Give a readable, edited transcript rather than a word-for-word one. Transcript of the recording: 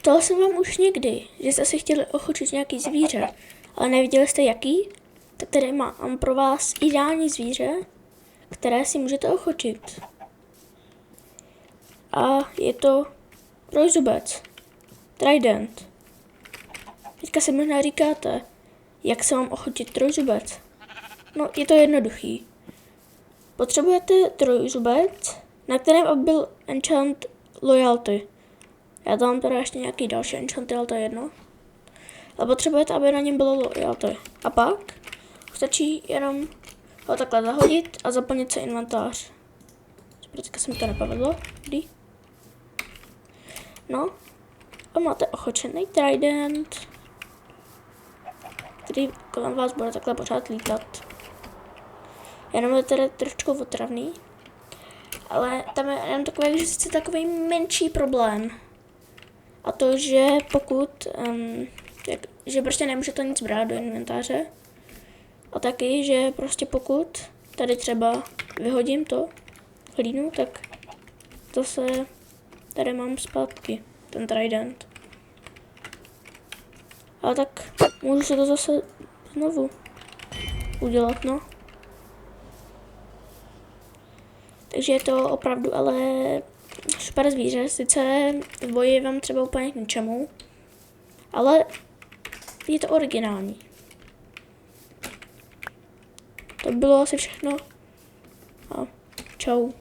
Ptal jsem vám už někdy, že jste si chtěli ochočit nějaký zvíře, ale neviděli jste jaký? Tak tady mám pro vás ideální zvíře, které si můžete ochočit. A je to trojzubec, trident. Teďka si možná říkáte, jak se mám ochotit trojzubec? No, je to jednoduchý. Potřebujete trojzubec, na kterém byl enchant loyalty. Já tam mám teda ještě nějaký další enchanty, ale to je jedno. Ale potřebujete, aby na něm bylo loyalty. A pak stačí jenom ho takhle zahodit a zaplnit si inventář. Teďka se mi to nepovedlo. Kdy? No. A máte ochočený trident, který kolem vás bude takhle pořád lítat. Jenom je teda trošku otravný. Ale tam je jenom takový menší problém. A to, že pokud, že prostě nemůžete nic brát do inventáře. A taky, že prostě pokud tady třeba vyhodím to hlínu, tak to se tady mám zpátky, ten trident. Ale tak můžu se to zase znovu udělat, no. Takže je to opravdu ale super zvíře, sice v boji vám třeba úplně k ničemu, ale je to originální. To bylo asi všechno a čau.